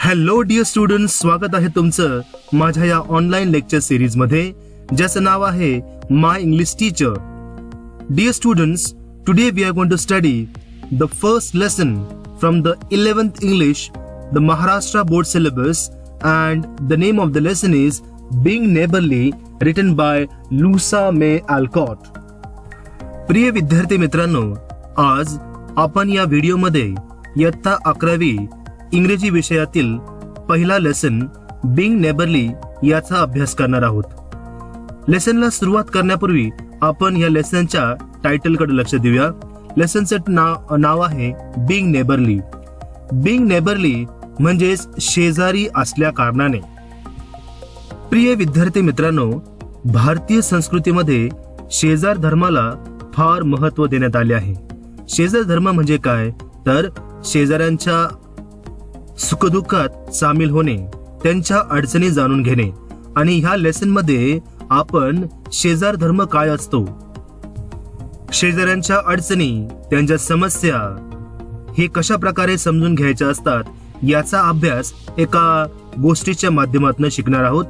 Hello dear students, स्वागत आहे तुमचं माझ्या या ऑनलाईन लेक्चर सिरीज मध्ये ज्याचं नाव आहे my English teacher. Dear students, today we are going to study the first lesson from the 11th English, the Maharashtra board syllabus, and the name of the lesson is Being Neighborly, written by Louisa May Alcott. प्रिय विद्यार्थी मित्रांनो, आज आपण या व्हिडिओमध्ये इयत्ता 11वी इंग्रजी विषयातील पहिला लेसन बिंग नेबरली याचा अभ्यास करणार आहोत. लेसनला सुरुवात करण्यापूर्वी आपण या लेसनच्या टायटलकडे लक्ष देऊया. लेसनचं नाव आहे बिंग नेबरली. बिंग नेबरली म्हणजेच शेजारी असल्या कारणाने. प्रिय विद्यार्थी मित्रांनो, भारतीय संस्कृतीमध्ये शेजार धर्माला फार महत्व देण्यात आले आहे. शेजार धर्म म्हणजे काय, तर शेजाऱ्यांच्या सुखदुःखात सामील होणे, त्यांच्या अडचणी जाणून घेणे. आणि ह्या लेसन मध्ये आपण शेजार धर्म काय असतो, शेजाऱ्यांच्या अडचणी, त्यांच्या समस्या हे कशा प्रकारे समजून घ्यायच्या असतात याचा अभ्यास एका गोष्टीच्या माध्यमातून शिकणार आहोत.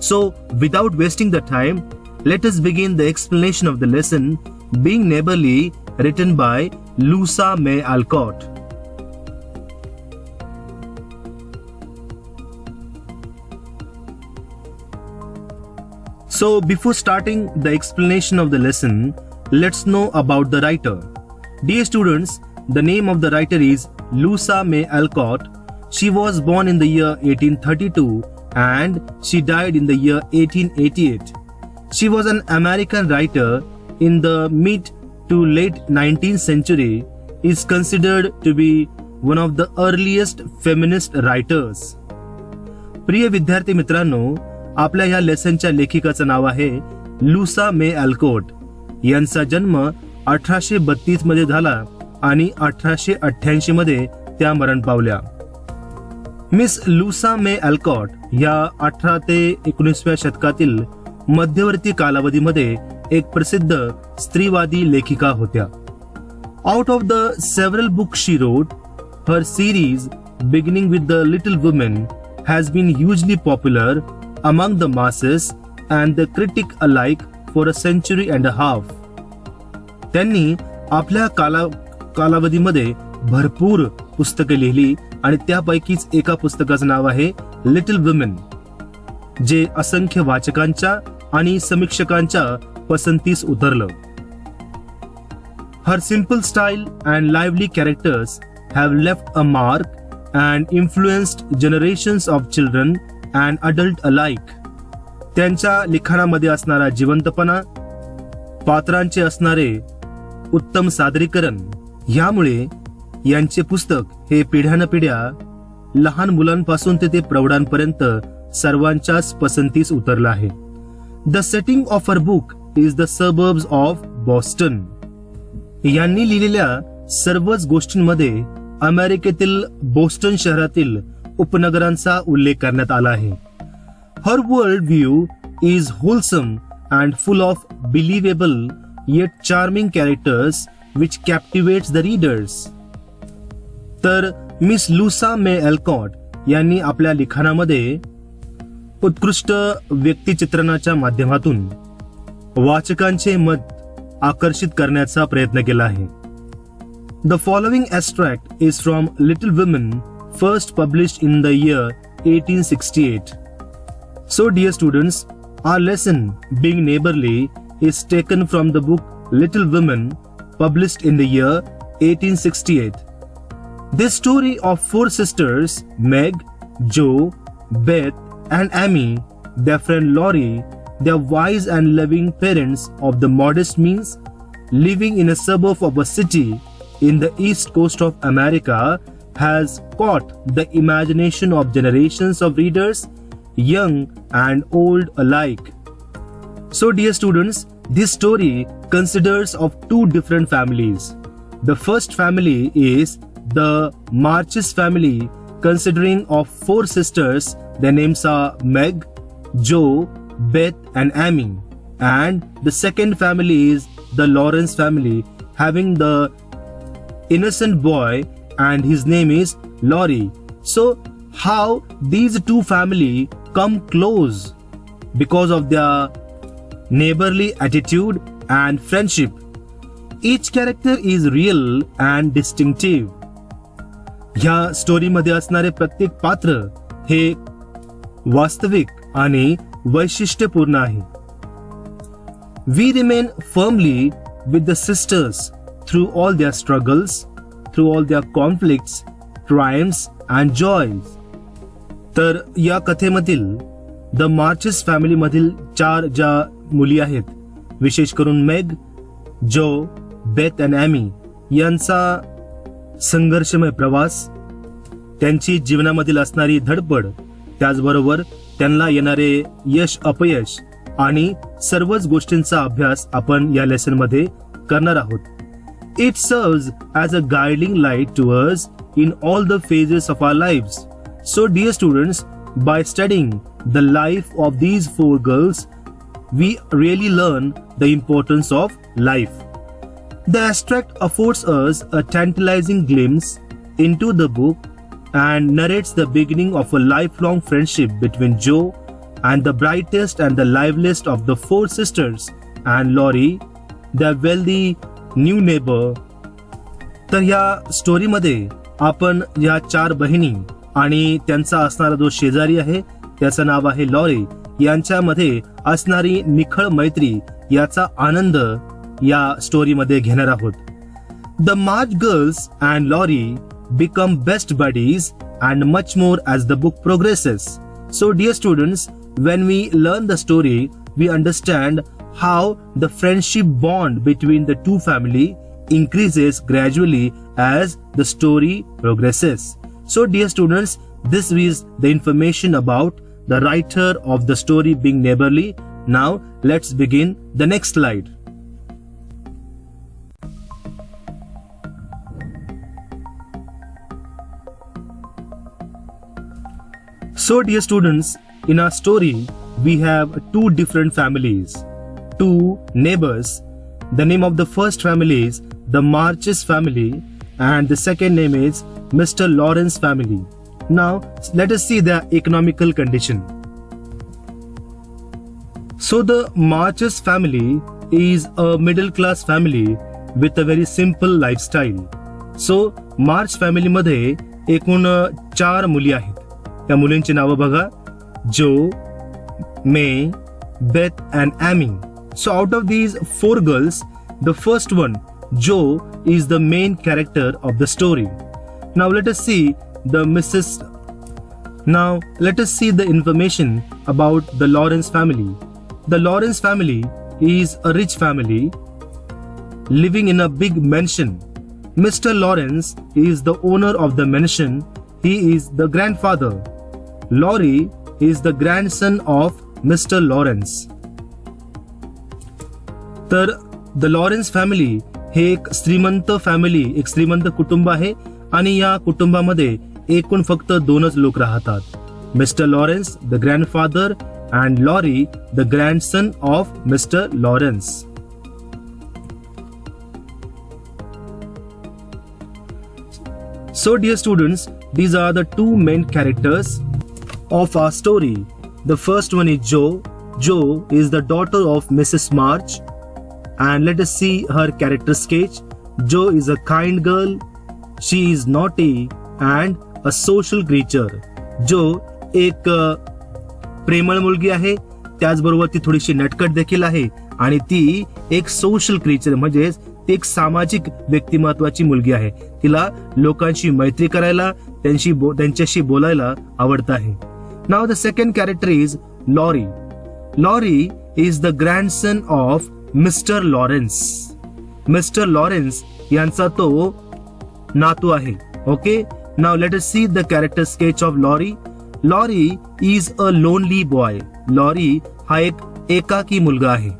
So without wasting the time, let us begin the explanation of the lesson being neighbourly, written by Louisa May Alcott. So before starting the explanation of the lesson, let's know about the writer. Dear students, the name of the writer is Louisa May Alcott. She was born in the year 1832 and she died in the year 1888. She was an American writer in the mid to late 19th century, is considered to be one of the earliest feminist writers. प्रिय विद्यार्थी मित्रांनो, आपल्या या लेसनच्या लेखिकाचं नाव आहे लुसा मे अल्कोट. यांचा जन्म 1832 मध्ये झाला आणि 1888 मध्ये त्या मरण पावल्या. मिस लुसा मे अल्कॉट या 18 ते 19व्या शतकातील मध्यवर्ती कालावधीमध्ये एक प्रसिद्ध स्त्रीवादी लेखिका होत्या. Out of the several books she wrote, her series beginning with the Little Women has been hugely popular among the masses and the critic alike for a century and a half. त्यांनी आपल्या कालावधीमध्ये भरपूर पुस्तके लिहिली आणि त्यापैकीच एका पुस्तकाचं नाव आहे लिटिल वुमेन, जे असंख्य वाचकांच्या आणि समीक्षकांच्या पसंतीस उतरलं. Her simple style and lively characters have left a mark and influenced generations of children and adult alike. त्यांच्या लिखाणामध्ये असणारा जिवंतपणा, पात्रांचे असणारे उत्तम सादरीकरण यामुळे यांचे पुस्तक हे पिढ्यानपिढ्या, लहान मुलांपासून ते प्रौढांपर्यंत सर्वांच्याच पसंतीस उतरलं आहे. The setting of her book is the suburbs of Boston. यांनी लिहिलेल्या सर्वच गोष्टींमध्ये अमेरिकेतील बोस्टन शहरातील उपनगरांचा उल्लेख करण्यात आला आहे. Her world view is wholesome and full of believable yet charming characters which captivates the readers. तर मिस लुसा मे अल्कॉट यांनी आपल्या लिखाणामध्ये उत्कृष्ट व्यक्तिचित्रणाच्या माध्यमातून वाचकांचे मत आकर्षित करण्याचा प्रयत्न केला आहे. The following extract is from Little Women, first published in the year 1868. So dear students, our lesson being neighbourly is taken from the book Little Women, published in the year 1868. This story of 4 sisters, Meg, Joe, Beth and Amy, their friend Laurie, their wise and loving parents of the modest means, living in a suburb of a city in the east coast of America, has caught the imagination of generations of readers, young and old alike. So dear students, this story considers of 2 different families. The first family is the Marches family, considering of 4 sisters. Their names are Meg, Joe, Beth and Amy. And the second family is the Lawrence family, having the innocent boy and his name is Laurie. So how these two family come close because of their neighborly attitude and friendship. Each character is real and distinctive. ह्या स्टोरीमध्ये असणारे प्रत्येक पात्र हे वास्तविक आणि वैशिष्ट्यपूर्ण आहे. We remain firmly with the sisters through all their struggles, through all their conflicts, triumphs and joys. तर या कथेमधील द मार्चेस फॅमिली मधील 4 ज्या मुली आहेत, विशेष करून मेग, जो, बेथ आणि ॲमी यांचा संघर्षमय प्रवास, त्यांची जीवनामधील असणारी धडपड, त्याचबरोबर त्यांना येणारे यश अपयश आणि सर्वच गोष्टींचा अभ्यास आपण या लेसन मध्ये करणार आहोत. It serves as a guiding light to us in all the phases of our lives. So dear students, by studying the life of these 4 girls, we really learn the importance of life. The abstract affords us a tantalizing glimpse into the book and narrates the beginning of a lifelong friendship between Joe and the brightest and the liveliest of the 4 sisters and Laurie, their wealthy new neighbor. तर ह्या स्टोरीमध्ये आपण या 4 बहिणी आणि त्यांचा असणारा जो शेजारी आहे त्याचं नाव आहे लॉरी यांच्यामध्ये असणारी निखळ मैत्री याचा आनंद या स्टोरीमध्ये घेणार आहोत. The March girls and Laurie become best buddies and much more as the book progresses. So dear students, when we learn the story, we understand how the friendship bond between the two family increases gradually as the story progresses. So dear students, this is the information about the writer of the story being neighborly. Now let's begin the next slide. So dear students, in our story we have 2 different families, 2 neighbors. The name of the first family is the Marches family and the second name is Mr. Lawrence family. Now let us see their economical condition. So the Marches family is a middle class family with a very simple lifestyle. So March family मध्ये एकूण 4 मुली आहेत. त्या मुलींची नावं बघा, Jo, Meg, Beth and Amy. So out of these 4 girls, the first one, Jo, is the main character of the story. Now let us see the information about the Lawrence family. The Lawrence family is a rich family living in a big mansion. Mr. Lawrence is the owner of the mansion. He is the grandfather. Laurie is the grandson of Mr. Lawrence. तर the Lawrence family हे एक श्रीमंत कुटुंब आहे आणि या कुटुंबामध्ये एकूण फक्त 2च लोक राहतात. Mr Laurence the grandfather and Laurie the grandson of Mr Laurence. So dear students, these are the 2 main characters of our story. The first one is Jo. Jo is the daughter of Mrs. March, and let us see her character sketch. Jo is a kind girl. She is naughty and a social creature. Jo एक प्रेमळ मुलगी आहे, त्याचबरोबर ती थोडीशी नटखट देखील आहे आणि ती एक सोशल क्रिएचर म्हणजे ती एक सामाजिक व्यक्तिमत्वाची मुलगी आहे. तिला लोकांशी मैत्री करायला, त्यांच्याशी बोलायला आवडत आहे. Now the second character is Laurie. Laurie is the grandson of Mr. Lawrence. Mr. Lawrence यांचा तो नातू आहे. Okay? Now let us see the character sketch of Laurie. Laurie is a lonely boy. Laurie हा एक एकाकी मुलगा आहे.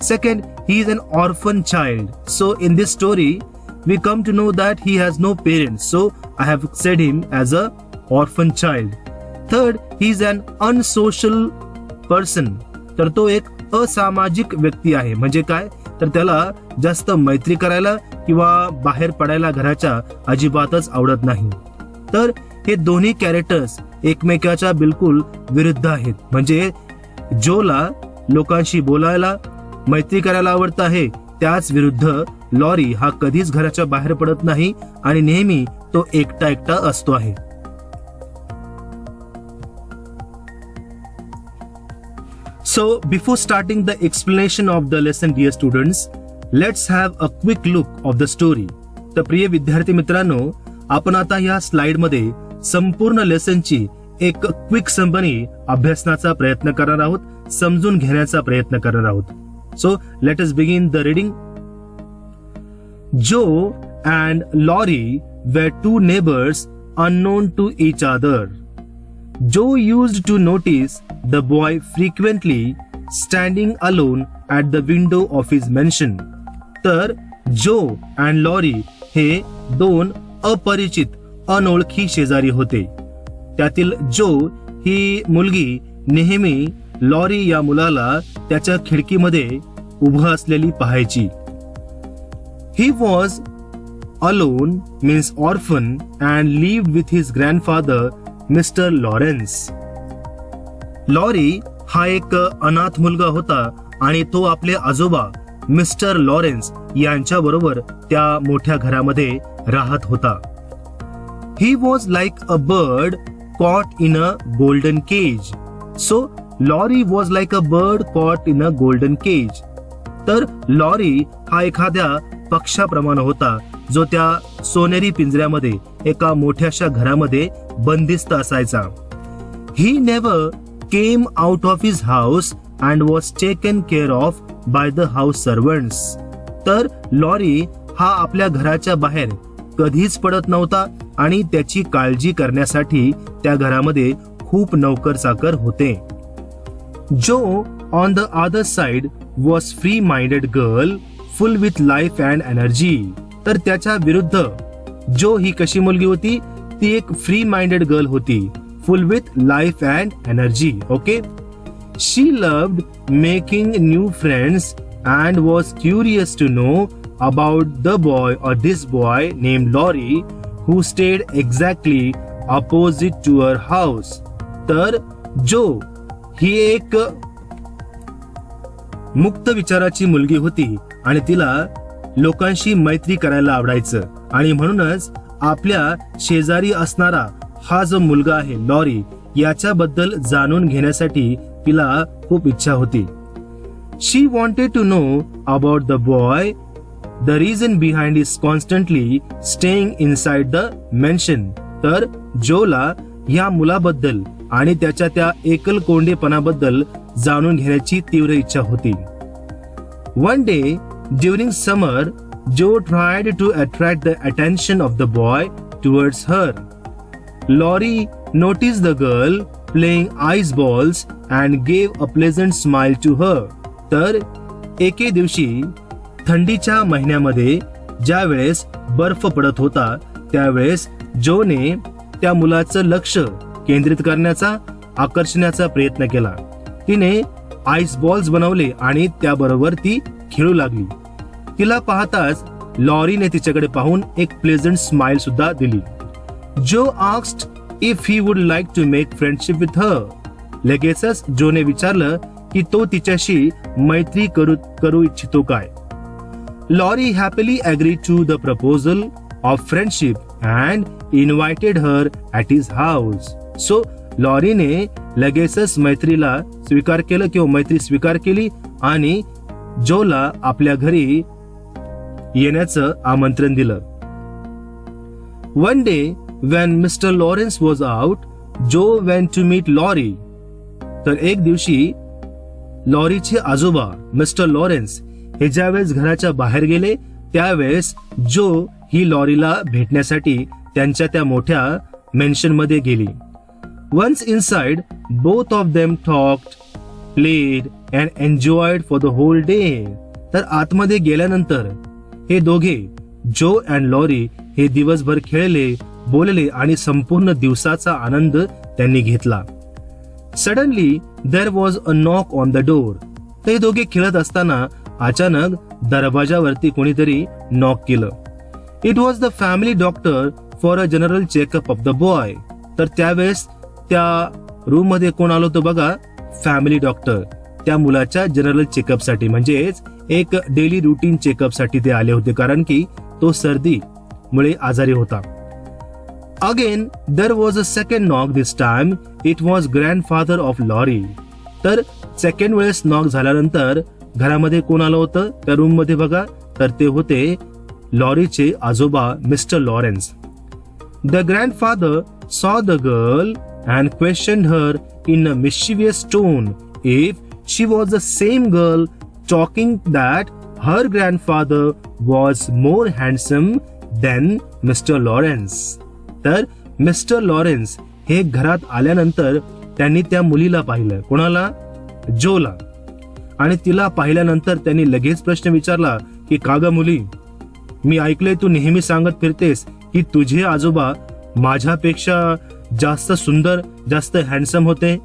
Second, he is an orphan child. So in this story, we come to know that he has no parents. So I have said him as a orphan child. Third, he is an unsocial person. तर तो एक असामाजिक व्यक्ती आहे. म्हणजे काय, तर त्याला जास्त मैत्री करायला किंवा बाहेर पडायला घराच्या अजिबातच आवडत नाही. तर हे दोन्ही कॅरेक्टर्स एकमेकाच्या बिलकुल विरुद्ध आहेत. म्हणजे जोला लोकांशी बोलायला, मैत्री करायला आवडत आहे, त्याच विरुद्ध लॉरी हा कधीच घराच्या बाहेर पडत नाही आणि नेहमी तो एकटा एकटा असतो आहे. So before starting the explanation of the lesson, dear students, let's have a quick look of the story. तर प्रिय विद्यार्थी मित्रांनो, आपण आता या स्लाइड मध्ये संपूर्ण लेसनची एक क्विक समरी अभ्यासनाचा प्रयत्न करणार आहोत, समजून घेण्याचा प्रयत्न करणार आहोत. So let us begin the reading. Joe and Laurie were two neighbors unknown to each other. Joe used to notice the boy frequently standing alone at the window of his mansion. तर जो and lorry हे दोन अपरिचित, अनोळखी शेजारी होते. त्यातील जो ही मुलगी नेहमी लॉरी या मुलाला त्याच्या खिडकीमध्ये उभं असलेली पाहायची. He was alone means orphan and lived with his grandfather mister Lawrence. Laurie हा एक अनाथ मुलगा होता आणि तो आपले आजोबा मिस्टर लॉरेन्स यांच्या बरोबर त्या मोठ्या घरामध्ये राहत होता. He was like a bird caught in a golden cage. So Laurie was like a bird caught in a golden cage. तर लॉरी हा एखाद्या पक्षाप्रमाणे होता जो त्या सोनेरी पिंजऱ्यामध्ये एका मोठ्याशा घरामध्ये बंदिस्त असायचा. ही never came out of his house and was taken care of by the house servants. तर लॉरी हा आपल्या घराच्या बाहेर कधीच पडत नव्हता आणि त्याची काळजी करण्यासाठी त्या घरामध्ये खूप नौकर चाकर होते. जो on the other side was free minded girl full with life and energy. तर त्याच्या विरुद्ध जो ही कशी मुलगी होती, ती एक फ्री माइंडेड गर्ल होती, full with life and energy. Okay. She loved making new friends and was curious to know about the boy और this boy name Laurie who stayed exactly opposite to her house. तर Jo ही एक मुक्त विचाराची मुलगी होती आणि तिला लोकांशी मैत्री करायला आवडायचं आणि म्हणूनच आपल्या शेजारी असणारा हा जो मुलगा आहे लॉरी, याच्याबद्दल जाणून घेण्यासाठी तिला खूप इच्छा होती. She wanted to know about the boy, the reason behind is constantly staying inside the mansion. तर जोला या मुलाबद्दल आणि त्याच्या त्या एकल कोंडेपणाबद्दल जाणून घेण्याची तीव्र इच्छा होती. One day during summer, Joe tried to attract the attention of the boy towards her. Laurie noticed the girl playing ice balls and gave a pleasant smile to her. तर एके दिवशी थंडीच्या महिन्यामध्ये ज्या वेळेस बर्फ पडत होता त्यावेळेस जोने त्या मुलाचं लक्ष केंद्रित करण्याचा, आकर्षण्याचा प्रयत्न केला. तिने आईस बॉल्स बनवले आणि त्याबरोबर ती खेळू लागली. तिला पाहताच लॉरीने तिच्याकडे पाहून एक प्लेझंट स्माइल सुद्धा दिली. Jo asked if he would like to make friendship with her. लगेचच जोने विचारलं की तो तिच्याशी मैत्री करू इच्छितो काय. Laurie happily agree to the proposal of friendship and invited her at his house. So लॉरीने लगेचच मैत्रीला स्वीकार केलं किंवा मैत्री स्वीकार केली आणि जोला आपल्या घरी येण्याचं आमंत्रण दिलं. One day when Mr. Lawrence was out, Joe went to meet Laurie. तर एक दिवशी लॉरीचे आजोबा मिस्टर लॉरेन्स हे ज्यावेळेस घराच्या बाहेर गेले त्यावेळेस जो ही लॉरीला भेटण्यासाठी त्यांच्या त्या मोठ्या मेन्शन मध्ये गेली. Once inside, both of them talked, played and enjoyed for the whole day. तर आतमध्ये गेल्यानंतर हे दोघे जो अँड लॉरी हे दिवसभर खेळले, बोलले आणि संपूर्ण दिवसाचा आनंद त्यांनी घेतला. Suddenly there was a knock on the door. ते दोघे खेळत असताना अचानक दरवाजावरती कोणीतरी नॉक केलं. It was the family doctor for a general checkup of the boy. तर त्यावेळेस त्या रूम मध्ये कोण आलो होतं बघा, फॅमिली डॉक्टर. त्या मुलाच्या जनरल चेकअप साठी, म्हणजेच एक डेली रुटीन चेकअप साठी ते आले होते, कारण की तो सर्दीमुळे आजारी होता. Again there was a second knock. This time it was grandfather of Laurie. तर सेकंड वेळेस नॉक झाल्यानंतर घरामध्ये कोण आलं होतं त्या रूम मध्ये बघा, तर ते होते लॉरीचे आजोबा Mr Laurence. The grandfather saw the girl and questioned her in a mischievous tone if she was the same girl, talking that her grandfather was more handsome than Mr. Lawrence. तर mister Lawrence हे घरात आल्यानंतर त्यांनी त्या मुलीला पाहिलं. कोणाला? जोला. आणि तिला पाहिल्यानंतर त्यांनी लगेच प्रश्न विचारला की का ग मुली, मी ऐकलंय तू नेहमी सांगत फिरतेस की तुझे आजोबा माझ्यापेक्षा जास्त सुंदर, जास्त हँडसम होते.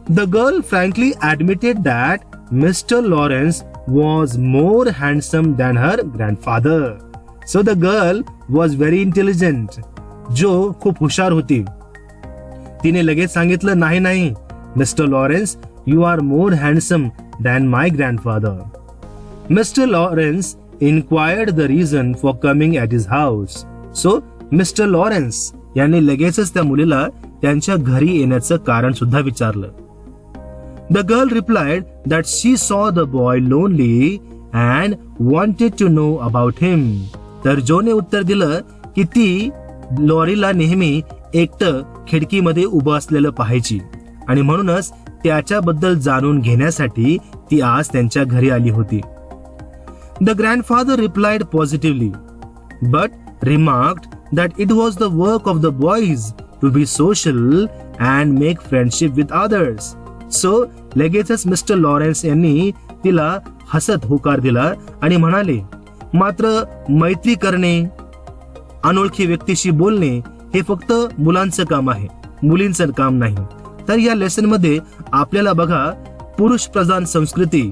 The girl frankly admitted that Mr. Lawrence was more handsome than her grandfather. So the girl was very intelligent. जो खूप हुशार होती. तिने लगेच सांगितलं, नाही नाही mister Lawrence, you are more handsome than my grandfather. Mr. Lawrence inquired the reason for coming at his house. So Mr. Lawrence यांनी लगेचच त्या मुलीला त्यांच्या घरी येण्याचं कारण सुद्धा विचारलं. The girl replied that she saw the boy lonely and wanted to know about him. तर जोने उत्तर दिलं की ती लॉरीला नेहमी एकटं खिडकीमध्ये उभं असलेलं पाहायची आणि म्हणूनच त्याच्याबद्दल जाणून घेण्यासाठी ती आज त्यांच्या घरी आली होती. The grandfather replied positively, but remarked that it was the work of the boys to be social and make friendship with others. So लगेचच मिस्टर लॉरेन्स यांनी तिला हसत होकार दिला आणि म्हणाले, मात्र मैत्री करणे, अनोळखी व्यक्तीशी बोलणे हे फक्त मुलांचं काम आहे, मुलींचं काम नाही. तर या लेसन मध्ये आपल्याला बघा, पुरुष प्रधान संस्कृती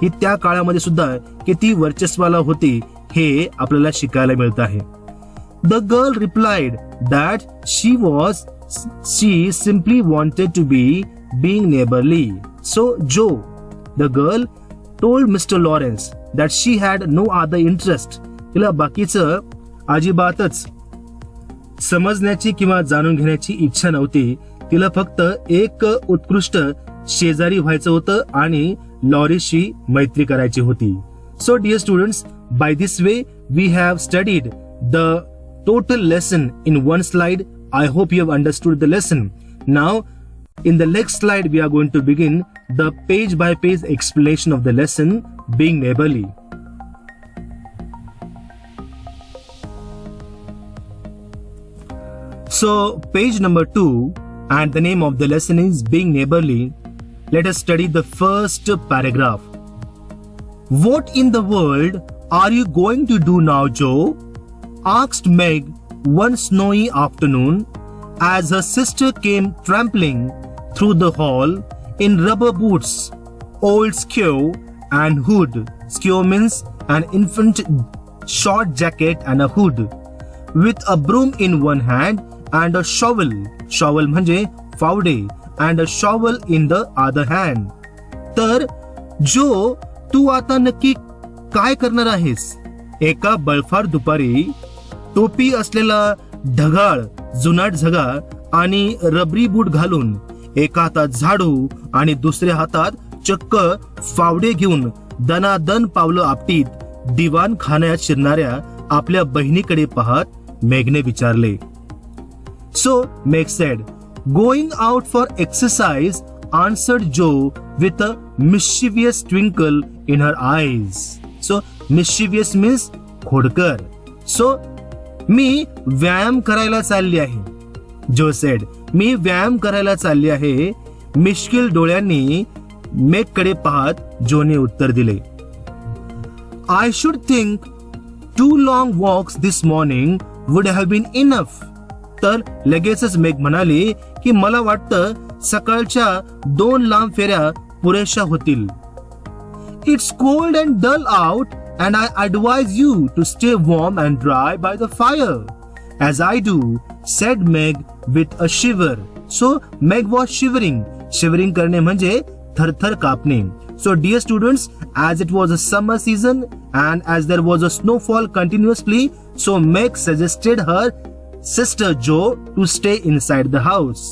ही त्या काळामध्ये सुद्धा किती वर्चस्वाला होती हे आपल्याला शिकायला मिळत आहे. The girl replied that she simply wanted to be being neighborly. So Joe, the girl, told Mr. Lawrence that she had no other interest. तिला बाकीचं अजिबातच समजण्याची किंवा जाणून घेण्याची इच्छा नव्हती. तिला फक्त एक उत्कृष्ट शेजारी व्हायचं होतं आणि लॉरीशी मैत्री करायची होती. So dear students, by this way we have studied the total lesson in one slide. I hope you have understood the lesson. Now in the next slide we are going to begin the page by page explanation of the lesson being neighborly. So page number 2 and the name of the lesson is being neighborly. Let us study the first paragraph. What in the world are you going to do now, Joe? Asked Meg one snowy afternoon as her sister came trampling through the hall in rubber boots, old skew and hood. Skew means an infant short jacket and a hood, with a broom in one hand and a shovel. Shovel म्हणजे फावडे and a shovel in the other hand. तर जो तू आता नक्की काय करणार आहेस? एका बर्फाळ दुपारी टोपी असलेला ढगाळ जुनाट झगा आणि रबरी बूट घालून, एका हातात झाडू आणि दुसऱ्या हातात चक्क फावडे घेऊन दनादन पावलं आपटीत दिवाण खाण्यात शिरणाऱ्या आपल्या बहिणीकडे पाहत मेघने विचारले. So Meg said, going out for exercise, answered Joe with a mischievous twinkle in her eyes. So mischievous means खोडकर. So मी व्यायाम करायला चालली आहे. जो सेड, मी व्यायाम करायला चालली आहे. मिश्किल डोळ्यांनी मेघकडे पाहत जोने उत्तर दिले. I should think 2 long walks this morning would have been enough. तर लगेचच मेघ म्हणाली की मला वाटतं सकाळच्या 2 लांब फेऱ्या पुरेशा होतील. It's cold and dull out and I advise you to stay warm and dry by the fire as I do said Meg with a shiver. So Meg was shivering. Shivering करणे म्हणजे थरथर कापणे. So dear students, as it was a summer season and as there was a snowfall continuously, so Meg suggested her sister Jo to stay inside the house.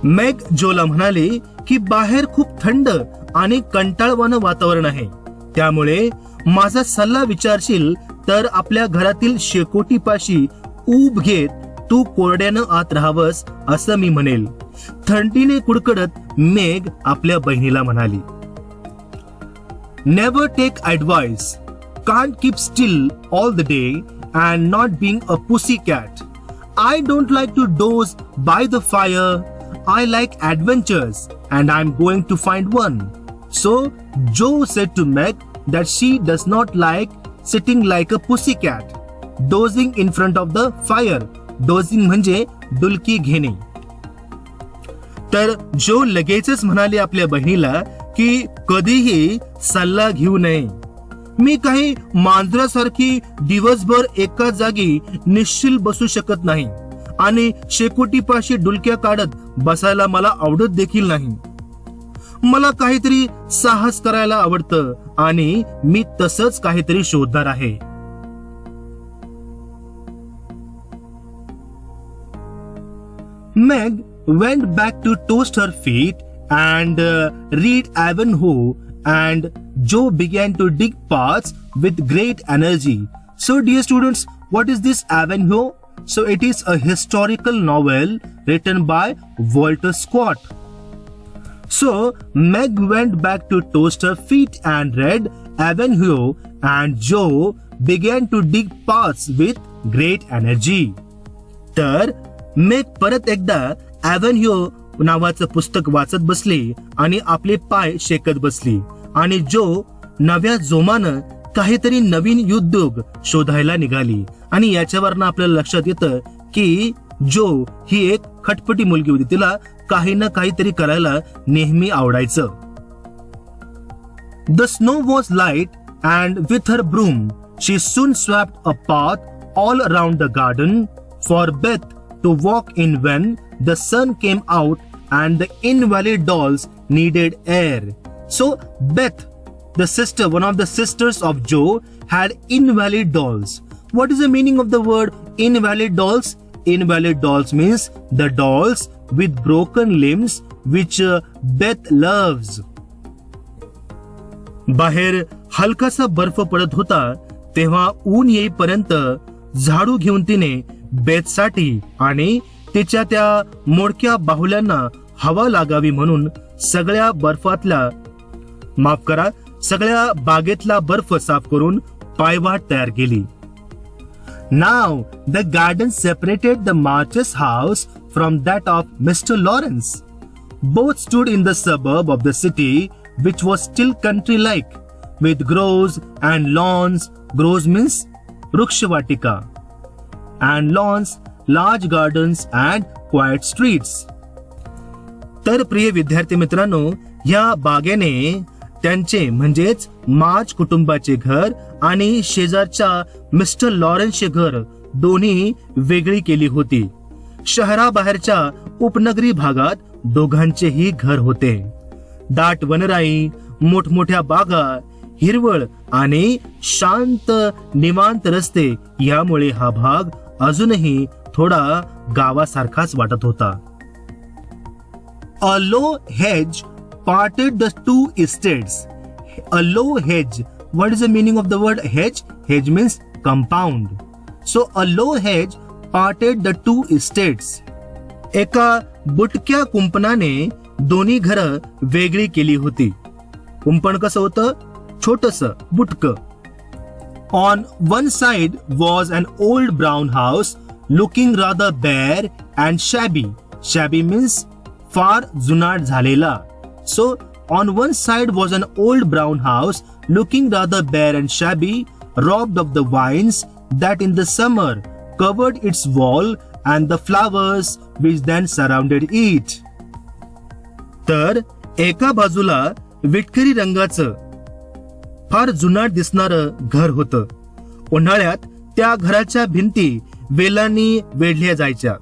Meg जोला म्हणाले की बाहेर खूप थंड आणि कंटाळवाणं वातावरण आहे, त्यामुळे माझा सल्ला विचारशील तर आपल्या घरातील शेकोटीपाशी ऊब घेत तू कोरड्यानं आत राहावंस असं मी म्हणेल. थंडीने कुडकडत मेघ आपल्या बहिणीला म्हणाली. Never take advice, can't keep still all the day and not being a pussy cat. I don't like to doze by the fire. I like adventures and I'm going to find one. So Joe said to Meg that she does not like sitting like a pussycat, dozing in front of the fire. Dozing म्हणजे डुलकी घेणे. तर जो लगेचच म्हणाले आपल्या बहिणीला की कधीही सल्ला घेऊ नये. मी काही मांजरासारखी दिवसभर एका जागी निश्चिल बसू शकत नाही आणि शेकोटीपाशी डुलक्या काढत बसायला मला आवडत देखील नाही. मला काहीतरी साहस करायला आवडतं आणि मी तसंच काहीतरी शोधणार आहे. Meg went back to toast her feet and read Ivanhoe, and Joe began to dig paths with great energy. So dear students, what is this Ivanhoe? So it is a historical novel written by Walter Scott. So Meg went back to toast her feet and read Ivanhoe, and Joe began to dig paths with great energy. तर मेग परत एकदा Ivanhoe नावाचं पुस्तक वाचत बसली आणि आपले पाय शेकत बसली आणि जो नव्या जोमानं काहीतरी नवीन उद्योग शोधायला निघाली. आणि याच्यावरनं आपल्याला लक्षात येतं की जो ही एक खटपटी मुलगी होती, तिला काही ना काहीतरी करायला नेहमी आवडायचं. The snow was light and with her broom she soon swept a path all around the garden for Beth to walk in when the sun came out and the invalid dolls needed air. So Beth, the sister, one of the sisters of Joe, had invalid dolls. What is the meaning of the word invalid dolls? Invalid dolls means the dolls with broken limbs which Beth loves. बाहेर हलकासा बर्फ पडत होता तेव्हा ऊन येईपर्यंत झाडू घेऊन तिने बेथसाठी आणि तिच्या त्या मोडक्या बाहुल्यांना हवा लागावी म्हणून सगळ्या बागेतला बर्फ साफ करून पायवाट तयार केली. Now the garden separated the Marches' house from that of Mr. Lawrence. Both stood in the suburb of the city, which was still country-like, with groves and lawns. Groves means Rukshavatika, and lawns, large gardens and quiet streets. तर प्रिय विद्यार्थी मित्रांनो, या बागेने त्यांचे म्हणजेच मार्च कुटुंबाचे घर आणि शेजारच्या मिस्टर लॉरेन्सचे घर दोन्ही वेगळी केली होती. शहराबाहेरच्या उपनगरी भागात दोघांचेही घर होते. दाट वनराई, मोठमोठ्या बागा, हिरवळ आणि शांत निवांत रस्ते यामुळे हा भाग अजूनही थोडा गावासारखाच वाटत होता. A low hedge parted the two estates. A low hedge. What is the meaning of the word hedge? Hedge means compound. So a low hedge parted the two estates. एका बुटक्या कुंपणाने दोन्ही घरं वेगळी केली होती. कुंपण कसं होतं? छोटसं बुटकं. On one side was an old brown house looking rather bare and shabby. Shabby means फार जुनाट झालेला. So on one side was an old brown house looking rather bare and shabby, robbed of the vines that in the summer covered its wall and the flowers which then surrounded it. तर एका बाजूला विटकरी रंगाचं फार जुनाट दिसणारं घर होतं. उन्हाळ्यात त्या घराच्या भिंती वेलांनी वेढल्या जायच्या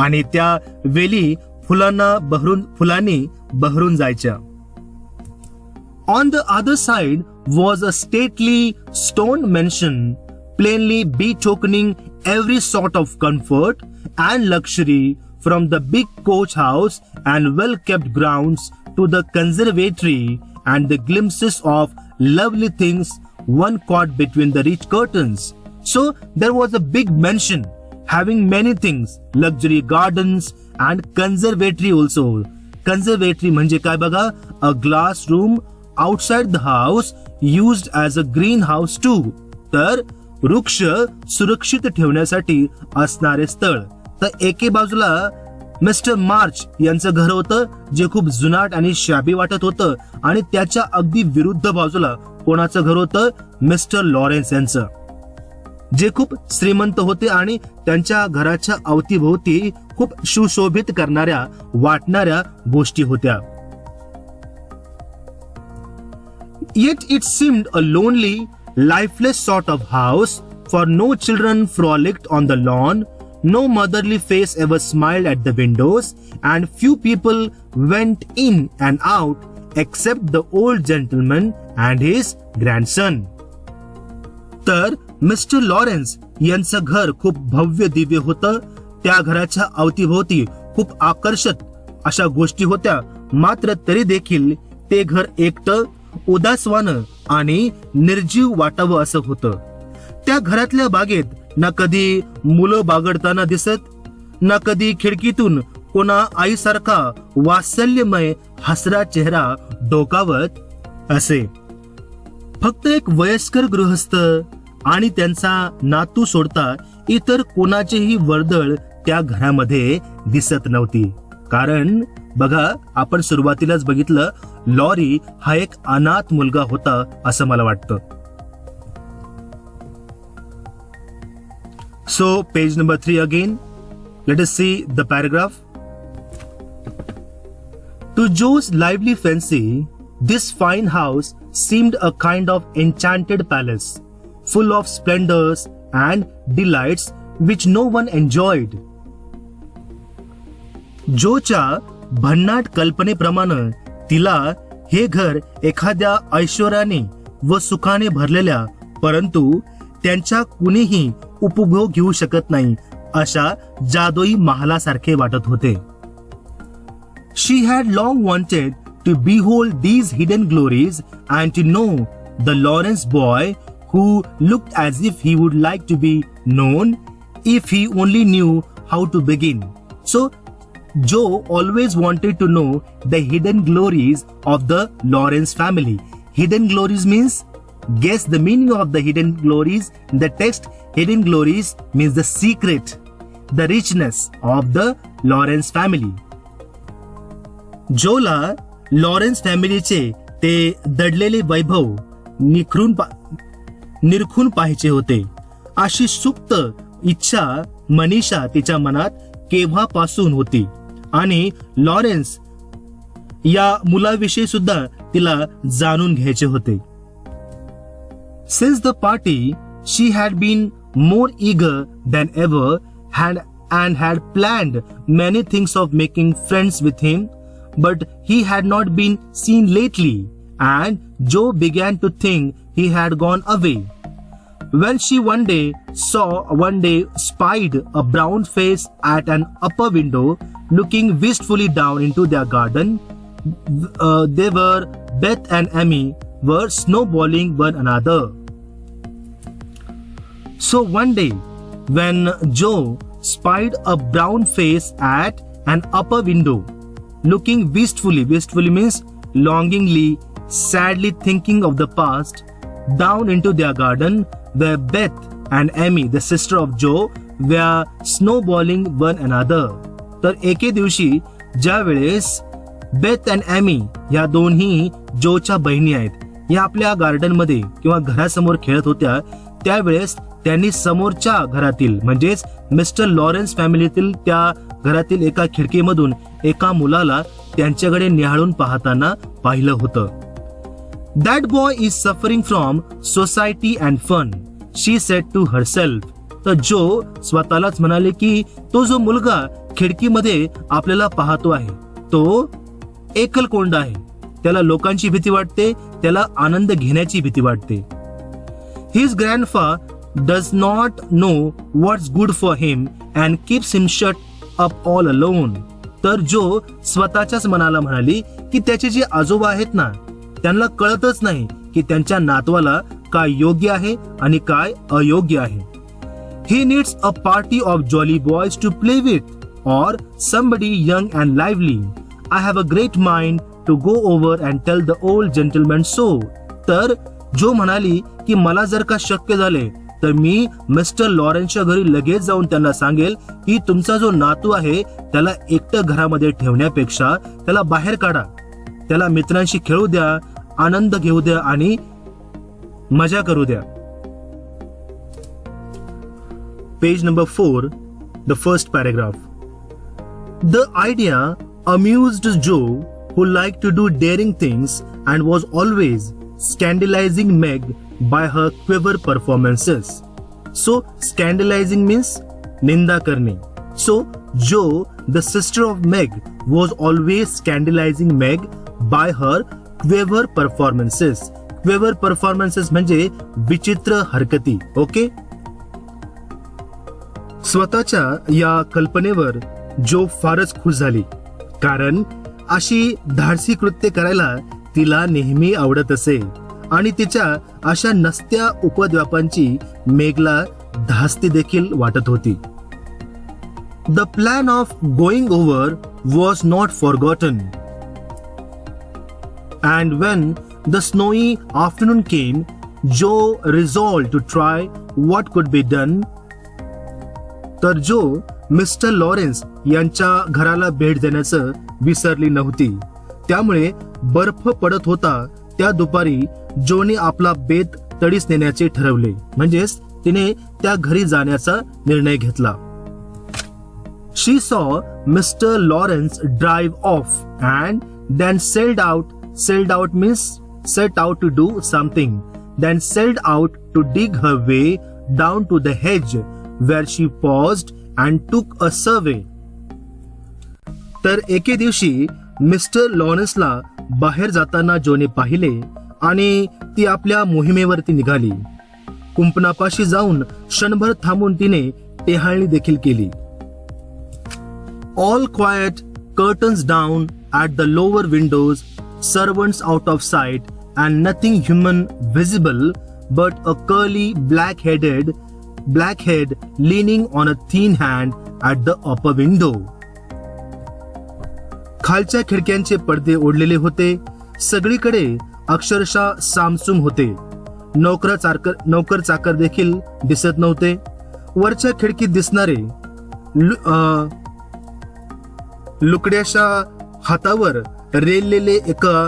आणि त्या वेली फुलांनी बहरून जायच्या. On the other side was a stately stone mansion, plainly betokening every sort of comfort and luxury, from the big coach house and well-kept grounds to the conservatory and the glimpses of lovely things one caught between the rich curtains. So there was a big mansion having many things, luxury gardens and conservatory also. Conservatory म्हणजे काय बघा, a glass room outside the house used as a greenhouse too. तर वृक्ष सुरक्षित ठेवण्यासाठी असणारे स्थळ. तर एके बाजूला मिस्टर मार्च यांचं घर होतं जे खूप जुनाट आणि शाबी वाटत होतं आणि त्याच्या अगदी विरुद्ध बाजूला कोणाचं घर होतं, मिस्टर लॉरेन्स यांचं, जे खूप श्रीमंत होते आणि त्यांच्या घराच्या अवतीभोवती खूप सुशोभित करणाऱ्या वाटणाऱ्या गोष्टी होत्या. Yet it seemed a lonely, lifeless sort of house, for no children frolicked on the lawn, no motherly face ever smiled at the windows, and few people went in and out except the old gentleman and his grandson. तर mister Lawrence यांचं घर खूप भव्य दिव्य होतं. त्या घराच्या अवतीभोवती खूप आकर्षक अशा गोष्टी होत्या. मात्र तरी देखील ते घर एकटं, उदासवान आणि निर्जीव वाटावं असं होतं. त्या घरातल्या बागेत ना कधी मुलं बागडताना दिसत, ना कधी खिडकीतून कोणा आईसारखा वात्सल्यमय हसरा चेहरा डोकावत असे. फक्त एक वयस्कर गृहस्थ आणि त्यांचा नातू सोडता इतर कोणाचीही वर्दळ त्या घरामध्ये दिसत नव्हती. कारण बघा, आपण सुरुवातीलाच बघितलं, लॉरी हा एक अनाथ मुलगा होता असं मला वाटतं. So page number 3 again. Let us see the paragraph. To Joe's lively fancy, this fine house seemed a kind of enchanted palace, full of splendors and delights which no one enjoyed. जोच्या भन्नाट कल्पनेप्रमाणे तिला हे घर एखाद्या ऐश्वर्याने व सुखाने भरलेल्या, परंतु त्यांच्या कुणीही उपभोग घेऊ शकत नाही अशा जादुई महालासारखे वाटत होते. She had long wanted to behold these hidden glories and to know the Lawrence boy who looked as if he would like to be known if he only knew how to begin. So Joe always wanted to know the hidden glories of the Lawrence family. Hidden glories means, guess the meaning of the hidden glories in the text. Hidden glories means the secret, the richness of the Lawrence family. जोला Lawrence फॅमिलीचे ते दडलेले वैभव निरखून पाहायचे होते. अशी सुप्त इच्छा मनीषा तिच्या मनात केव्हापासून होती आणि लॉरेन्स या मुलाविषयी सुद्धा तिला जाणून घ्यायचे होते. Since the party, she had been more eager than ever and had planned many things of making friends with him, but he had not been seen lately, and Joe began to think he had gone away. When she one day spied a brown face at an upper window, looking wistfully down into their garden, they were Beth and Amy were snowballing one another. So one day, when Joe spied a brown face at an upper window, looking wistfully means longingly, sadly thinking of the past, down into their garden, where Beth and Amy, the sister of Joe, were snowballing one another. तर एके दिवशी ज्या वेळेस Beth and Amy या दोन्ही जोच्या बहिणी आहेत, या आपल्या गार्डन मध्ये किंवा घरासमोर खेळत होत्या, त्यावेळेस त्यांनी समोरच्या घरातील म्हणजेच मिस्टर लॉरेन्स फॅमिलीतील त्या घरातील एका खिडकीमधून एका मुलाला त्यांच्याकडे निहाळून पाहताना पाहिलं होतं. That boy is suffering from society and fun, she said to herself. तर जो स्वतःलाच म्हणाले की तो जो मुलगा खिडकीमध्ये आपल्याला पाहतो आहे तो एकलकोंडा आहे. त्याला लोकांची भीती वाटते, त्याला आनंद घेण्याची भीती वाटते. His grandpa does not know what's good for him and keeps him shut up all alone. तर जो स्वतःच्याच मनाला म्हणाली की त्याचे जे आजोबा आहेत ना त्यांना कळतच नाही की त्यांच्या नातवाला काय योग्य आहे आणि काय अयोग्य आहे. He needs a party of jolly boys to play with or somebody young and lively. I have a great mind to go over and tell the old gentleman so. तर जो म्हणाली की मला जर का शक्य झाले तर मी मिस्टर लॉरेन्सच्या घरी लगेच जाऊन त्यांना सांगेल की तुमचा जो नातू आहे त्याला एकटं घरामध्ये ठेवण्यापेक्षा त्याला बाहेर काढा, त्याला मित्रांशी खेळू द्या, आनंद घेऊ द्या आणि मजा करू द्या. Page number 4, the first paragraph. The idea amused Joe, who liked to do daring things and was always scandalizing Meg by her clever performances. So, scandalizing means ninda karne. So, Joe, the sister of Meg, was always scandalizing Meg by her clever performances. Clever performances म्हणजे विचित्र हरकती. Okay. स्वतःच्या या कल्पनेवर जो फारच खुश झाली, कारण अशी धाडसी कृत्य करायला तिला नेहमी आवडत असे आणि तिच्या अशा नसत्या उपद्व्यापांची मेघला धास्ती देखील वाटत होती. The plan of going over was not forgotten and when the snowy afternoon came Jo resolve to try what could be done. तर जो मिस्टर लॉरेन्स यांच्या घराला भेट देण्याचं विसरली नव्हती. त्यामुळे बर्फ पडत होता त्या दुपारी जोने आपला बेत तडीस नेण्याचे ठरवले, म्हणजेच तिने त्या घरी जाण्याचा निर्णय घेतला. She saw mister Lawrence drive off and then sallied out means set out to do something, then sallied out to dig her way down to the hedge where she paused and took a survey. तर एके दिवशी mister लॉरेन्सला बाहेर जाताना जोने पाहिले आणि ती आपल्या मोहिमेवरती निघाली. कुंपणापाशी जाऊन क्षणभर थांबून तिने टेहाळणी देखील केली. All quiet, curtains down at the lower windows, servants out of sight and nothing human visible but a curly black head leaning on a thin hand at the upper window. खालच्या खिडक्यांचे पडदे ओढलेले होते. सगळीकडे अक्षरशः सामसूम होते. नोकर चाकर देखील दिसत नव्हते. वरच्या खिडकीत दिसणारे लुकड्याच्या हातावर रेललेले एका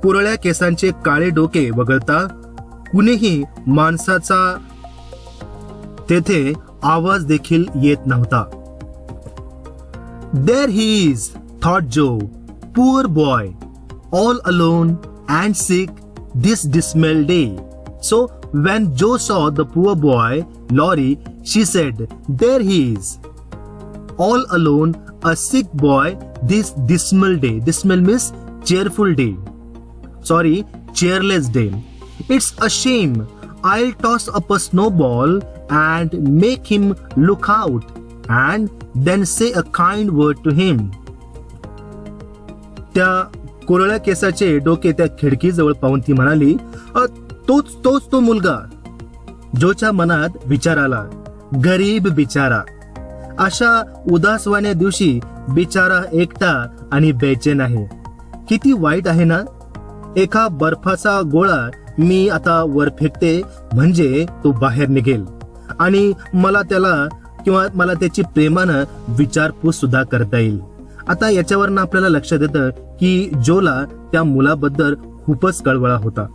कुरळ्या केसांचे काळे डोके वगळता कुणीही माणसाचा तेथे आवाज देखील येत नव्हता. There he is, thought Joe, poor boy, all alone and sick this dismal day. So when Joe saw the poor boy, Laurie, she said, there he is, all alone, a sick boy this dismal day. Dismal means cheerful day. Sorry, cheerless day. It's a shame. I'll toss up a snowball and make him look out and then say a kind word to him. त्या कुरळ्या केसाचे डोके त्या खिडकीजवळ पाहून ती म्हणाली, तोच तो मुलगा. जोच्या मनात विचार आला, गरीब बिचारा. अशा उदासवाण्या दिवशी बिचारा एकटा आणि बेचैन आहे. किती वाईट आहे ना. एका बर्फाचा गोळा मी आता वर फेकते म्हणजे तो बाहेर निघेल आणि मला त्याची प्रेमानं विचारपूस सुद्धा करता येईल. आता याच्यावरनं आपल्याला लक्षात येतं की जोला त्या मुलाबद्दल खूपच कळवळा होता.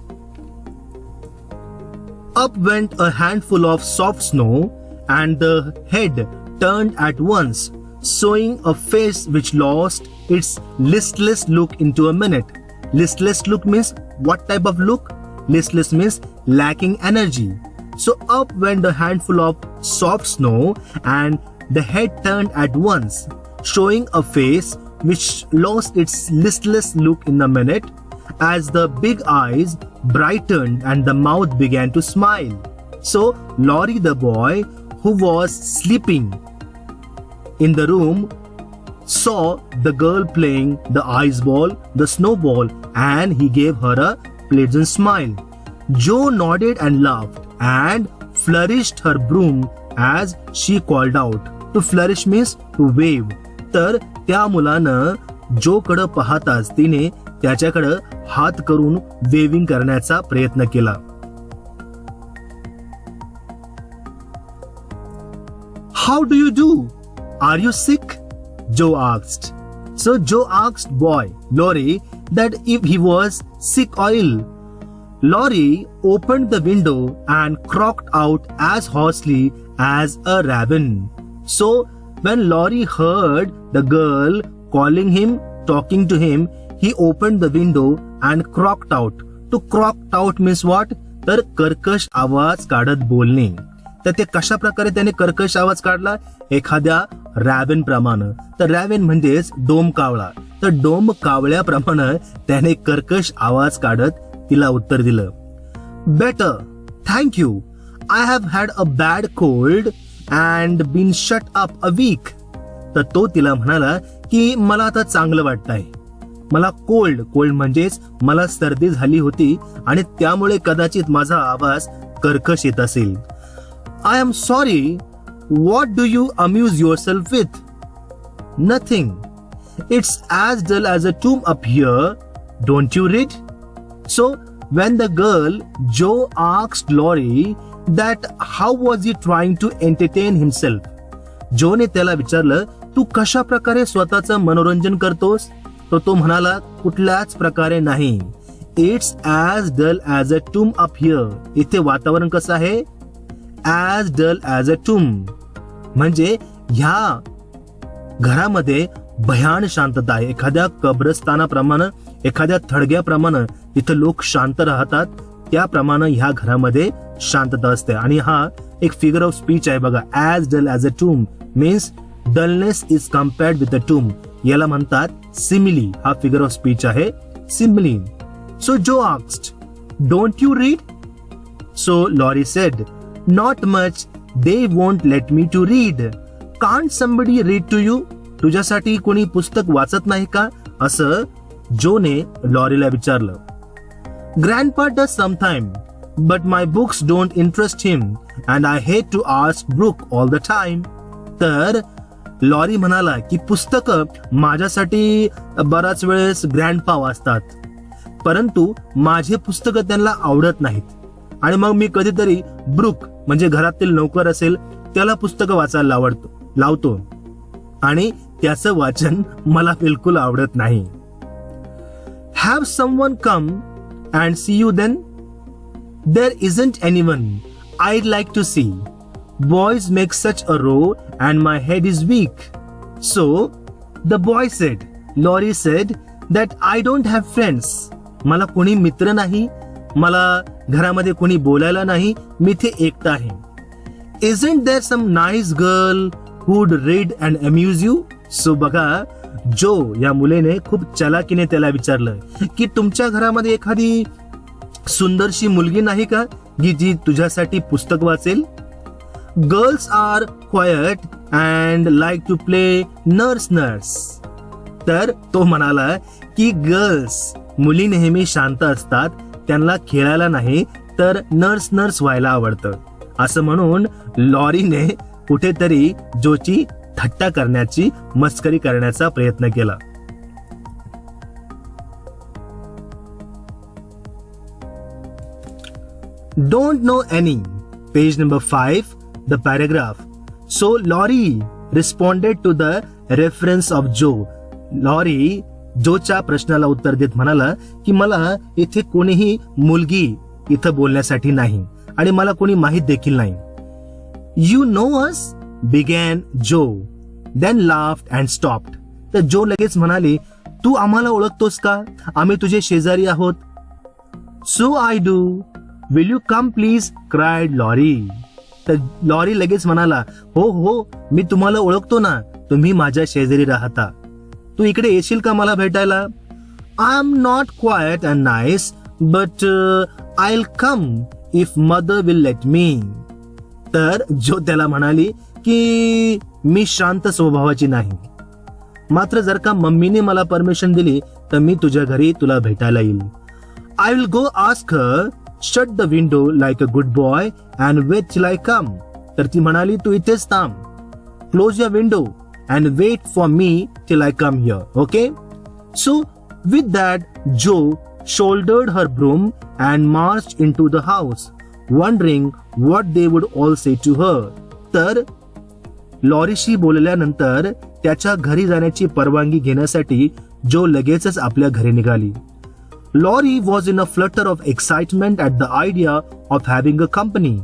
Up went a handful of soft snow and the head turned at once, showing a face which lost its listless look into a minute. Listless look means what type of look? Listless means lacking energy. So up went a handful of soft snow, and the head turned at once, showing a face which lost its listless look in a minute, as the big eyes brightened and the mouth began to smile. So Laurie the boy, who was sleeping in the room, saw the girl playing the ice ball, the snowball, and he gave her a pleasant smile. Joe nodded and laughed and flourished her broom as she called out. To flourish means to wave. तर त्या मुलानं जोकडं पाहताच तिने त्याच्याकडं हात करून waving करण्याचा प्रयत्न केला. How do you do? Are you sick? Joe asked. So Joe asked boy, Laurie, that if he was sick or ill. Laurie opened the window and croaked out as hoarsely as a raven. So when Laurie heard the girl calling him, talking to him, he opened the window and croaked out. To croak out means what? तर कर्कश आवाज काढत बोलणे. तर ते कशा प्रकारे त्याने कर्कश आवाज काढला? एखाद्या रॅवन प्रमाणे. तर रॅवन म्हणजेच डोम कावळा. तर डोम कावळ्याप्रमाणे त्याने कर्कश आवाज काढत तिला उत्तर दिलं. Better, thank you. I have had a bad cold and been shut up a week. तर तो तिला म्हणाला की मला आता चांगलं वाटतंय. मला कोल्ड म्हणजेच मला सर्दी झाली होती आणि त्यामुळे कदाचित माझा आवाज कर्कश येत असेल. I am sorry. What do you amuse yourself with? Nothing. It's as dull as a tomb up here. Don't you read? So when the girl Joe asked Laurie that how was he trying to entertain himself, Joe ने त्याला विचारलं तू कशा प्रकारे स्वतःचं मनोरंजन करतोस? तो म्हणाला कुठल्याच प्रकारे नाही. It's as dull as a tomb up here. इथे वातावरण कसं आहे? As dull as a tomb. म्हणजे ह्या घरामध्ये भयान शांतता आहे. एखाद्या कब्रस्तानाप्रमाणे, एखाद्या थडग्याप्रमाणे इथं लोक शांत राहतात, त्याप्रमाणे ह्या घरामध्ये शांतता असते. आणि हा एक फिगर ऑफ स्पीच आहे बघा. As dull as a tomb means dullness is compared with a tomb. याला म्हणतात सिमिली. हा फिगर ऑफ स्पीच आहे, simile. So Jo asked, don't you read? So Laurie said, not much. They won't let me to read. Can't somebody read to you? तुझ्यासाठी कोणी पुस्तक वाचत नाही का? असं जोने लॉरीला विचारलं. Grandpa does sometime, but my books don't interest him and I hate to ask Brooke all the time. तर लॉरी म्हणाला की पुस्तकं माझ्यासाठी बराच वेळेस ग्रँडपा वाचतात, परंतु माझे पुस्तकं त्यांना आवडत नाहीत. आणि मग मी कधीतरी ब्रुक म्हणजे घरातील नोकर असेल त्याला पुस्तकं वाचायला लावतो आणि त्याचं वाचन मला बिलकुल आवडत नाही. Have someone come and see you then? There isn't anyone I'd like to see. Boys make such a row and my head is weak. So the boy said, Laurie said that I don't have friends. मला कोणी मित्र नाही, मला घरामध्ये कोणी बोलायला नाही, मी इथे एकटा आहे. Isn't there some nice girl who'd read and amuse you? So बघा, जो या मुलीने खूप चलाकीने त्याला विचारलं की तुमच्या घरामध्ये एखादी सुंदरशी मुलगी नाही का की जी तुझ्यासाठी पुस्तक वाचेल? Girls are quiet and like to play nurse. तर तो म्हणाला की गर्ल्स, मुली नेहमी शांत असतात, त्यांना खेळायला नाही तर नर्स व्हायला आवडतं. असं म्हणून लॉरीने कुठेतरी जोची थट्टा करण्याची, मस्करी करण्याचा प्रयत्न केला. Don't know any. Page number 5, the paragraph. So Laurie responded to the reference of Joe. Laurie जोच्या प्रश्नाला उत्तर देत म्हणाला की मला इथे कोणीही मुलगी इथं बोलण्यासाठी नाही आणि मला कोणी माहित देखील नाही. You know us? began Joe, then laughed and stopped. तर जो लगेच म्हणाले, तू आम्हाला ओळखतोस का? आम्ही तुझे शेजारी आहोत. So I do. Will you come please, cried Laurie. तर लॉरी लगेच म्हणाला, हो हो, मी तुम्हाला ओळखतो ना, तुम्ही माझ्या शेजारी राहता. तू इकडे येशील का मला भेटायला? I am not quite and nice, but I will come if mother will let me. तर जो त्याला म्हणाली की मी शांत स्वभावाची नाही, मात्र जर का मम्मीने मला परमिशन दिली तर मी तुझ्या घरी तुला भेटायला येईल. I will go ask her, shut the window like a good boy and wait till I come. तर ती म्हणाली, तू इथेच थांब, close your window and wait for me till I come here. Okay. So with that Jo shouldered her broom and marched into the house, wondering what they would all say to her. तर लॉरीशी बोलल्यानंतर त्याच्या घरी जाण्याची परवानगी घेण्यासाठी जो लगेचच आपल्या घरी निघाली. Laurie was in a flutter of excitement at the idea of having a company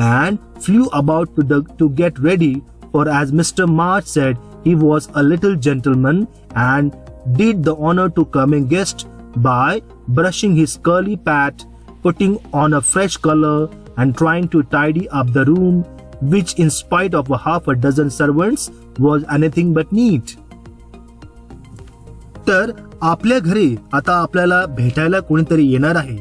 and flew about to get ready, for as Mr. March said, he was a little gentleman and did the honor to coming guest by brushing his curly pate, putting on a fresh color and trying to tidy up the room, which in spite of a half a dozen servants was anything but neat. तर आपल्या घरी आता आपल्याला भेटायला कोणीतरी येणार आहे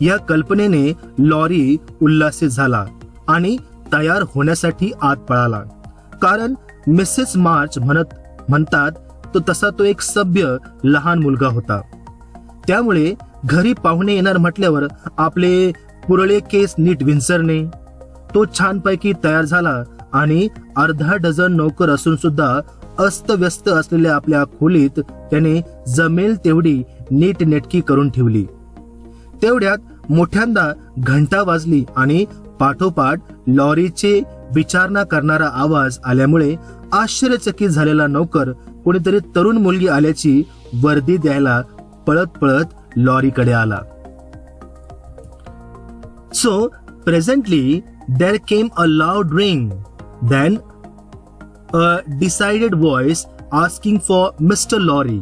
या कल्पनेने लॉरी उल्हासित झाला आणि तयार होण्यासाठी आत पळाला. कारण मिसेस मार्च म्हणतात तो एक सभ्य लहान मुलगा होता. त्यामुळे घरी पाहुणे येणार म्हटल्यावर आपले पुरळे केस नीट विंचरणे. तो छानपैकी तयार झाला आणि अर्धा डझन नौकर असून सुद्धा अस्तव्यस्त असलेल्या आपल्या खोलीत त्याने जमेल तेवढी नीटनेटकी करून ठेवली. तेवढ्यात मोठ्यांदा घंटा वाजली आणि पाठोपाठ लॉरीचे विचारणा करणारा आवाज आल्यामुळे आश्चर्यचकित झालेला नौकर कोणीतरी तरुण मुलगी आल्याची वर्दी द्यायला पळत पळत लॉरीकडे आला. So presently there came a loud ring, then a decided voice asking for Mr. Lorry,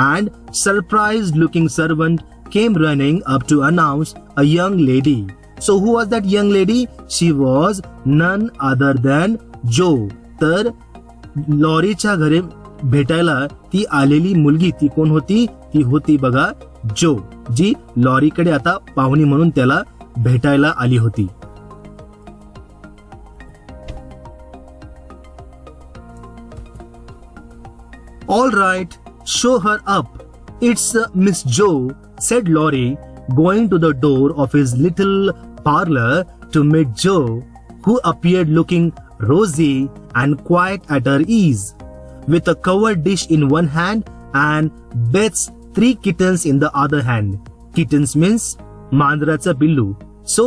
and surprised-looking servant came running up to announce a young lady. So who was that young lady? She was none other than Joe. तर लॉरीच्या घरी भेटायला ती आलेली मुलगी ती कोण होती? ती होती बघा जो, जी लॉरीकडे आता पाहुणी म्हणून त्याला भेटायला आली होती. All right, show her up. It's Miss Joe, said Lorry, going to the door of his little parlor to meet Joe, who appeared looking rosy and quite at her ease, with a covered dish in one hand and Beth's 3 kittens in the other hand. Kittens means मांजराचं पिल्लू. So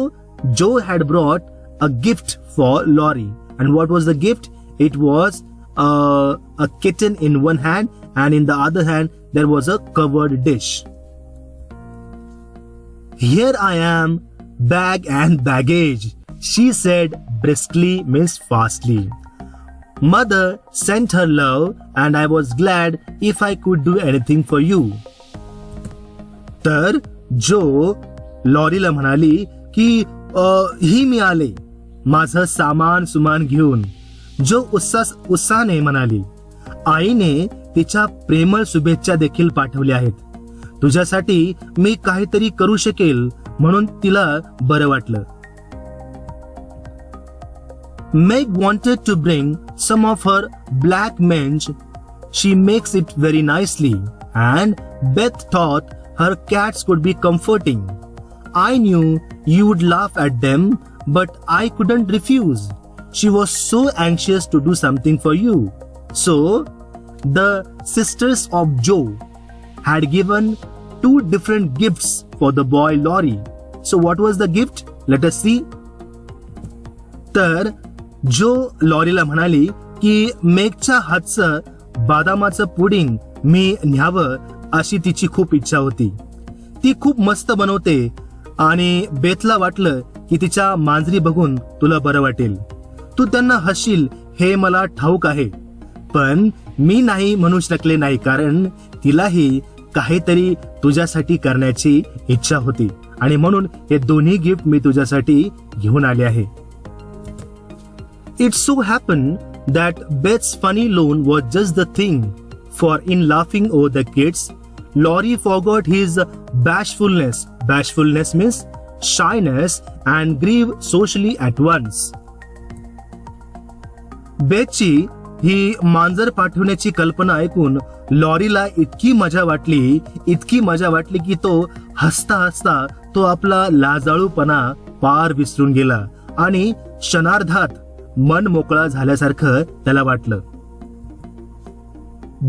Joe had brought a gift for Lorry. And what was the gift? It was a kitten in one hand and in the other hand there was a covered dish. Here I am, bag and baggage, she said briskly, means fastly. Mother sent her love and I was glad if I could do anything for you. तर जो लॉरीला म्हणाली की ही मी आले माझं सामान सुमान घेऊन. जो उत्साहाने म्हणाली, आईने तिच्या प्रेमळ शुभेच्छा देखील पाठवल्या आहेत. तुझ्यासाठी मी काहीतरी करू शकेल म्हणून तिला बरं वाटलं. Meg wanted to bring some of her black mange. She makes it very nicely, and Beth thought her cats could be comforting. I knew you would laugh at them, but I couldn't refuse. She was so anxious to do something for you. So, the sisters of Joe had given 2 different gifts for the boy Lorry. So, what was the gift? Let us see. तर जो लॉरीला म्हणाली की मेघच्या हातचं बदामाचं pudding मी न्यावं अशी तिची खूप इच्छा होती. ती खूप मस्त बनवते आणि बेथला वाटलं की तिच्या मांजरी बघून तुला बरं वाटेल. तू त्यांना हसशील हे मला ठाऊक आहे, पण मी नाही म्हणू शकले नाही कारण तिलाही काहीतरी तुझ्यासाठी करण्याची इच्छा होती आणि म्हणून हे दोन्ही गिफ्ट मी तुझ्यासाठी घेऊन आले आहे. It so happened that Beth's funny loan was just the thing, for in laughing over the kids, Laurie forgot his bashfulness. Bashfulness means shyness and grief socially at once. बेथची ही मांजर पाठवण्याची कल्पना ऐकून लॉरीला इतकी मजा वाटली की तो हसता हसता तो आपला लाजाळूपणा पार विसरून गेला आणि क्षणार्धात मन मोकळा झाल्यासारखं त्याला वाटलं.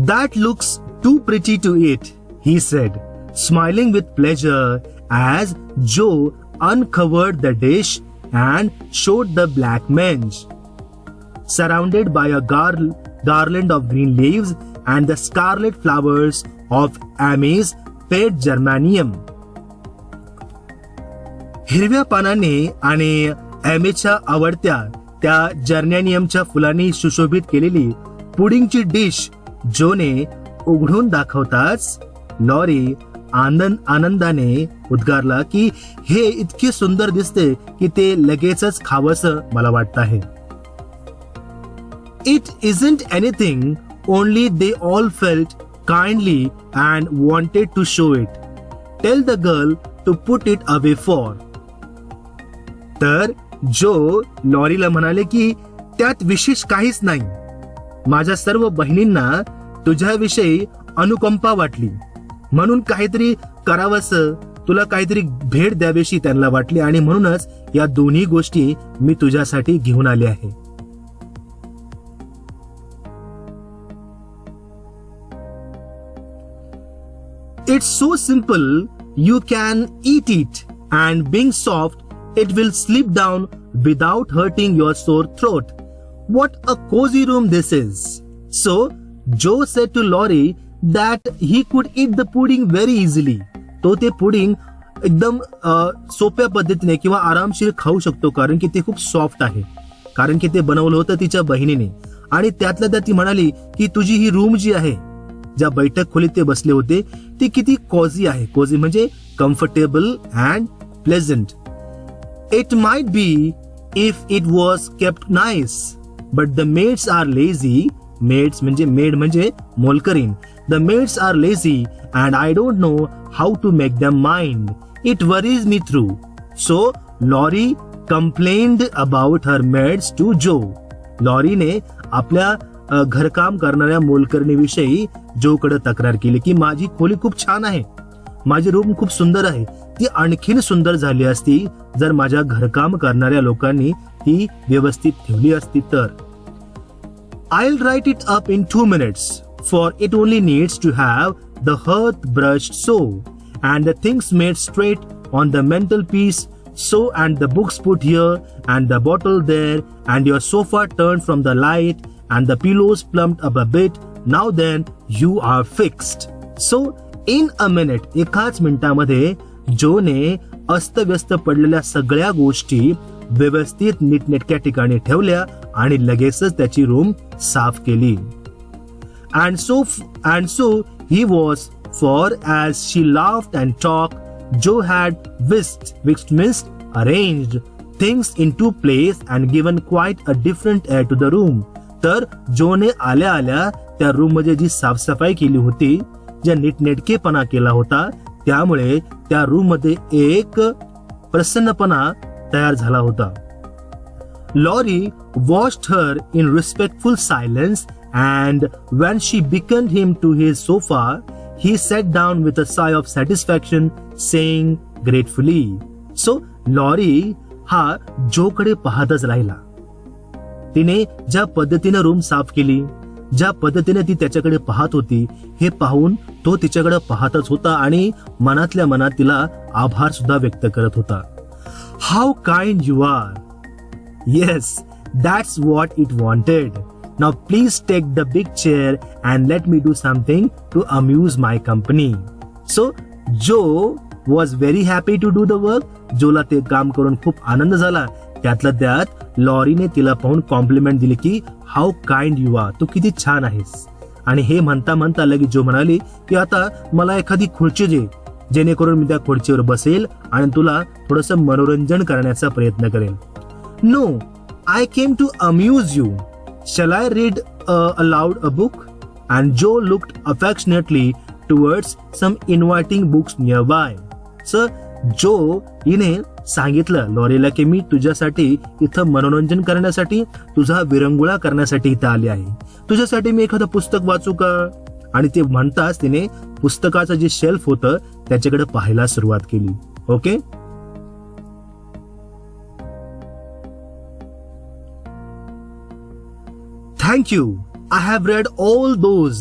That looks too pretty to eat, he said, smiling with pleasure as Joe uncovered the dish and showed the black mange, surrounded by a garland of green leaves and the scarlet flowers of Amy's pet geranium. हिरव्या पानाने आणि ॲमेच्या आवडत्या त्या जर्मॅनियमच्या फुलांनी सुशोभित केलेली पुडिंगची dish जोने उघडून दाखवताच lorry आनंदाने उद्गारला की हे इतके सुंदर दिसते की ते लगेचच खावंसं मला वाटतं आहे. It isn't anything, only they all felt kindly and wanted to show it. Tell the girl to put it away for. तर जो लॉरीला म्हणाले की त्यात विशेष काहीच नाही. माझ्या सर्व बहिणींना तुझ्याविषयी अनुकंपा वाटली म्हणून काहीतरी करावंसं, तुला काहीतरी भेट द्यावीशी त्यांना वाटली आणि म्हणूनच या दोन्ही गोष्टी मी तुझ्यासाठी घेऊन आले आहे. It's so simple, you can eat it, and being soft, it will slip down without hurting your sore throat. What a cozy room this is. So, Joe said to Laurie that he could eat the pudding very easily. तो ते pudding एकदम सोप्या पद्धतीने किंवा आरामशीर खाऊ शकतो कारण की ते खूप सॉफ्ट आहे, कारण की ते बनवलं होतं तिच्या बहिणीने. आणि त्यातल्या त्यात ती म्हणाली की तुझी ही रूम जी आहे, ज्या बैठक खोलीत ते बसले होते, ती किती कॉझी आहे. कॉझी म्हणजे comfortable and pleasant. It might be if it was kept nice, but the maids are lazy. Maids म्हणजे मेड म्हणजे मोलकरीण. The maids are lazy and I don't know how to make them mind. It worries me through. So Laurie complained about her maids to Jo. लॉरीने आपल्या घरकाम करणाऱ्या मोलकरणीविषयी जोकडे तक्रार केली की माझी खोली खूप छान आहे, माझी रूम खूप सुंदर आहे, ती आणखीन सुंदर झाली असती जर माझ्या घरकाम करणाऱ्या लोकांनी ती व्यवस्थित ठेवली असती तर. I'll write it up in 2 minutes, for it only needs to have the hearth brushed so, and the things made straight on the mantelpiece so, and the books put here, and the bottle there, and your sofa turned from the light, and the pillows plumped up a bit. Now then, you are fixed. So, in a minute, एकाच मिनिटामध्ये जोने अस्तव्यस्त पडलेल्या सगळ्या गोष्टी व्यवस्थित नीटनेटक्या ठिकाणी ठेवल्या आणि लगेचच त्याची रूम साफ केली. And so he was, for as she laughed and talked, Joe had whisked means arranged things into place and given quite a different air to the room. तर जोने आल्या आल्या त्या रूम मध्ये जी साफसफाई केली होती, ज्या नीटनेटकेपणा केला होता, त्यामुळे त्या रूम मध्ये एक प्रसन्नपणा तयार झाला होता. Laurie watched her in respectful silence, and when she beckoned him to his sofa, he sat down with a sigh of satisfaction, saying gratefully. So, Laurie हा जोकडे पाहतच राहिला. तिने ज्या पद्धतीने रूम साफ केली, ज्या पद्धतीने ती त्याच्याकडे पाहत होती, हे पाहून तो तिच्याकडे पाहतच होता आणि मनातल्या मनात तिला आभार सुद्धा व्यक्त करत होता. How kind you are. Yes, that's what it wanted. Now please take the big chair and let me do something to amuse my company. So Jo was very happy to do the work. जोला ते काम करून खूप आनंद झाला. त्यातल्या त्यात लॉरीने तिला पाहून कॉम्प्लिमेंट दिली की हाऊ काइंड यू आर, तू किती छान आहेस. आणि हे म्हणता म्हणता लगेच जो म्हणाली की आता मला एखादी खुर्ची दे, जेणेकरून मी त्या खुर्चीवर बसेल आणि तुला थोडंसं मनोरंजन करण्याचा प्रयत्न करेल. No, I came to amuse you. Shall I read aloud a book? And Jo looked affectionately towards some inviting books nearby. So Jo हिने सांगितलं लॉरीला की मी तुझ्यासाठी इथं मनोरंजन करण्यासाठी, तुझा विरंगुळा करण्यासाठी इथं आले आहे. तुझ्यासाठी मी एखादं पुस्तक वाचू का? आणि ते म्हणताच तिने पुस्तकाचं जे शेल्फ होतं त्याच्याकडे पाहायला सुरुवात केली. Okay. Thank you. I have read all those,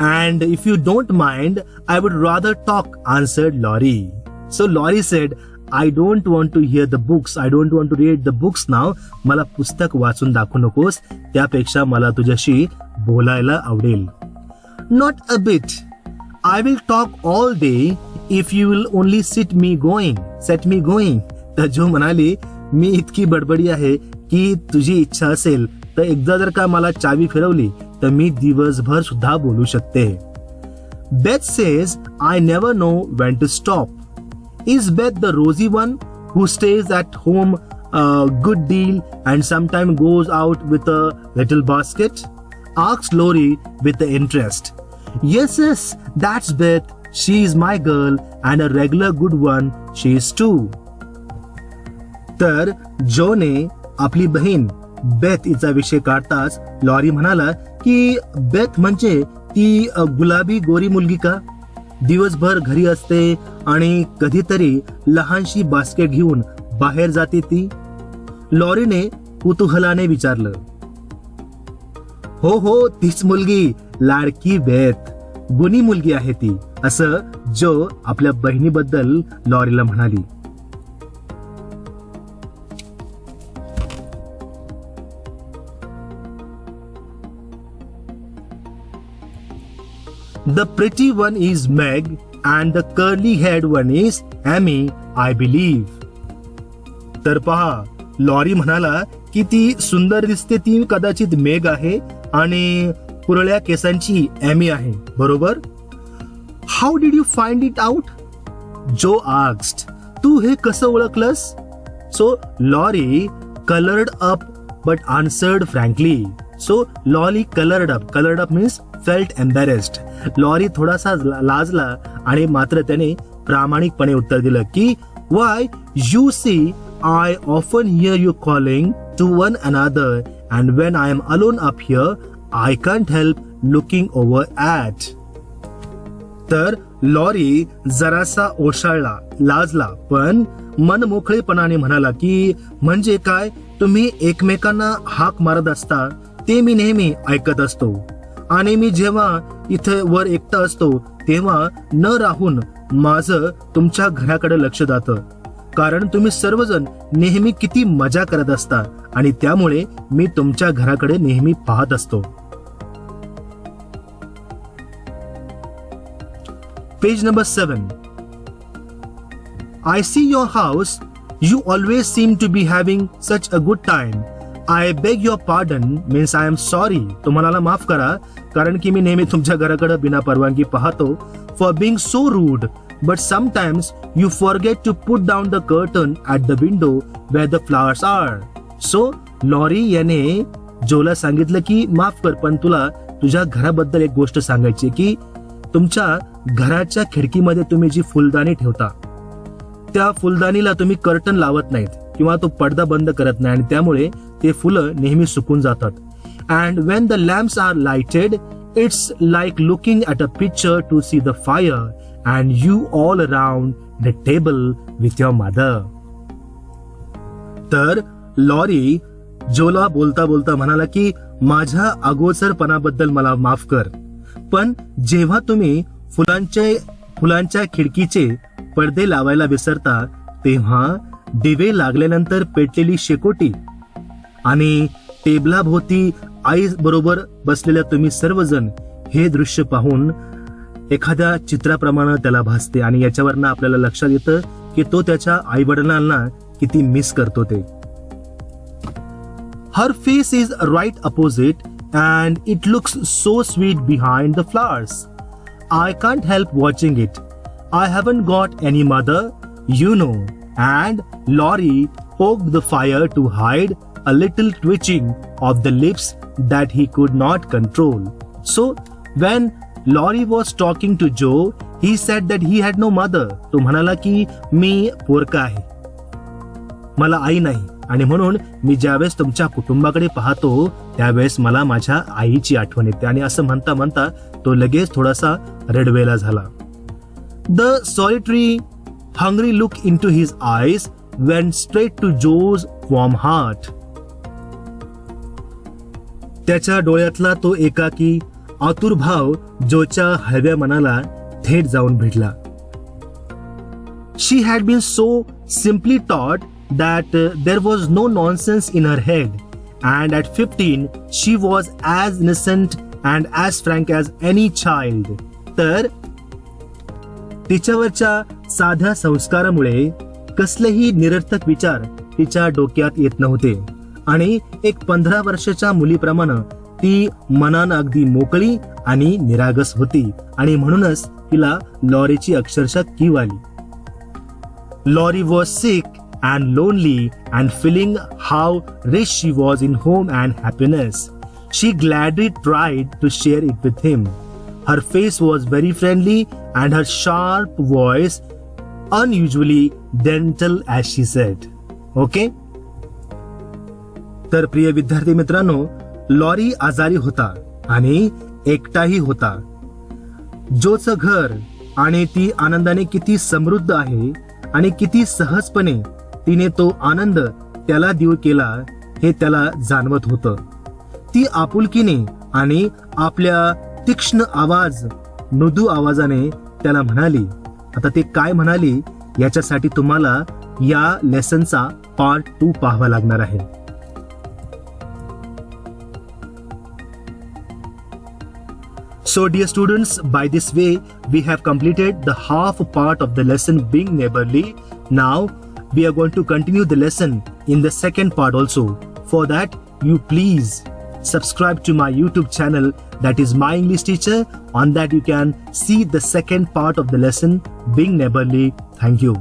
and if you don't mind, I would rather talk, answered Laurie. So Laurie said, I don't want to hear the books. I don't want to read the books now. मला पुस्तक वाचून दाखवू नकोस. त्यापेक्षा मला तुझ्याशी बोलायला आवडेल. Not a bit. I will talk all day if you will only set me going. तर जो म्हणाली, मी इतकी बडबडी आहे की तुझी इच्छा असेल तर एकदा जर का मला चावी फिरवली तर मी दिवसभर सुद्धा बोलू शकते. Beth says, I never know when to stop. Is Beth the rosy one who stays at home a good deal and sometimes goes out with a little basket? Asks Laurie with the interest. Yes, that's Beth. She is my girl and a regular good one she is too. तर जोने आपली बहीण Beth हिचा विषय काढताच lorry म्हणाला की Beth म्हणजे ती गुलाबी गोरी मुलगी का? दिवसभर घरी असते आणि कधीतरी लहानशी बास्केट घेऊन बाहेर जाते ती? लॉरीने कुतूहलाने विचारलं. हो, तीच मुलगी, लाडकी बेथ, गुणी मुलगी आहे ती, असं जो आपल्या बहिणीबद्दल लॉरीला म्हणाली. The pretty one is Meg and the curly-haired one is Amy, I believe. तर पहा, लॉरी म्हणाला की ती सुंदर दिसते ती कदाचित मेग आहे आणि कुरळ्या केसांची एमी आहे, बरोबर? How did you find it out? Joe asked. तू हे कसं ओळखलंस? So Laurie colored up but answered frankly. So Laurie colored up. Colored up means felt embarrassed. Laurie थोडासा लाजला आणि मात्र त्याने प्रामाणिकपणे उत्तर दिलं की Why, you see, I often hear you calling to one another and when I am alone up here, I can't help looking over at. तर लॉरी जरासा ओशाळला, लाजला, पण मनमोकळेपणाने म्हणाला की म्हणजे काय, तुम्ही एकमेकांना हाक मारत असता ते मी नेहमी ऐकत असतो आणि मी जेव्हा इथे वर एकटा असतो तेव्हा न राहून माझं तुमच्या घराकडे लक्ष जातं, कारण तुम्ही सर्वजण नेहमी किती मजा करत असता आणि त्यामुळे मी तुमच्या घराकडे नेहमी पाहत असतो. Page number 7. I see your house. You always seem to be having such a good time. I beg your pardon means I am sorry. तुम्हाला माफ करा कारण की मी नेहमी तुमच्या घराकडे बिना परवानगी पाहतो. For being so rude, but sometimes you forget to put down the curtain at the window where the flowers are. So Laurie याने जोला सांगितलं की माफ कर, पण तुला तुझ्या घराबद्दल एक गोष्ट सांगायची की तुमच्या घराच्या खिडकीमध्ये तुम्ही जी फुलदाणी ठेवता त्या फुलदाणीला तुम्ही कर्टन लावत नाहीत किंवा तो पडदा बंद करत नाही आणि त्यामुळे ते फुलं नेहमी सुकून जातात. And when the lamps are lighted, it's like looking at a picture to see the fire and you all around the table with your mother. तर लॉरी जोला बोलता बोलता म्हणाला की माझ्या अगोचरपणाबद्दल मला माफ कर, पण जेव्हा तुम्ही फुलांच्या खिडकीचे पडदे लावायला विसरता तेव्हा दिवे लागल्यानंतर पेटलेली शेकोटी आणि टेबलाभोवती आई बरोबर बसलेल्या तुम्ही सर्वजण हे दृश्य पाहून एखाद्या चित्राप्रमाणे त्याला भासते आणि याच्यावरनं आपल्याला लक्षात येतं की तो त्याच्या आई वडिलांना किती मिस करतो ते. Her face is right opposite and it looks so sweet behind the flowers. I can't help watching it. I haven't got any mother, you know. And Laurie poked the fire to hide a little twitching of the lips that he could not control. So, when Laurie was talking to Joe, he said that he had no mother. तो म्हणाला की मी पोरका आहे, मला आई नाही, आणि म्हणून मी ज्यावेळेस तुमच्या कुटुंबाकडे पाहतो त्यावेळेस मला माझ्या आईची आठवण येते. आणि असं म्हणता म्हणता तो लगेच थोडासा रडवेला झाला. The solitary, hungry look into his eyes went straight to Joe's warm heart. त्याच्या डोळ्यातला तो एकाकी आतुर भाव जोच्या हळव्या मनाला थेट जाऊन भिडला. She had been so simply taught that there was no nonsense in her head, and at 15 she was as innocent and as frank as any child. तर तिच्यावरच्या साध्या संस्कारामुळे कसलेही निरर्थक विचार तिच्या डोक्यात येत नव्हते, आणि एक 15 वर्षाच्या मुलीप्रमाणे ती मनानं अगदी मोकळी आणि निरागस होती. आणि म्हणूनच तिला लॉरीची अक्षरशः कीव आली. Laurie was sick and lonely and feeling how rich she was in home and happiness. She gladly tried to share it with him. Her face was very friendly and her sharp voice unusually gentle as she said. Okay? तर प्रिय विद्यार्थी मित्रांनो, lorry आजारी होता आणि एकटाही होता. जोचं घर आणि ती आनंदाने किती समृद्ध आहे आणि किती सहजपणे तिने तो आनंद त्याला देऊ केला हे त्याला जाणवत होतं. ती आपुलकीने आणि आपल्या तीक्ष्ण आवाज, मृदू आवाजाने त्याला म्हणाली. आता ते काय म्हणाली याच्यासाठी तुम्हाला या लेसनचा पार्ट 2 पाहावा लागणार आहे. So dear students, by this way we have completed the half part of the lesson being neighborly. Now we are going to continue the lesson in the second part also. For that, you please subscribe to my YouTube channel, that is My English Teacher. On that you can see the second part of the lesson being neighborly. Thank you.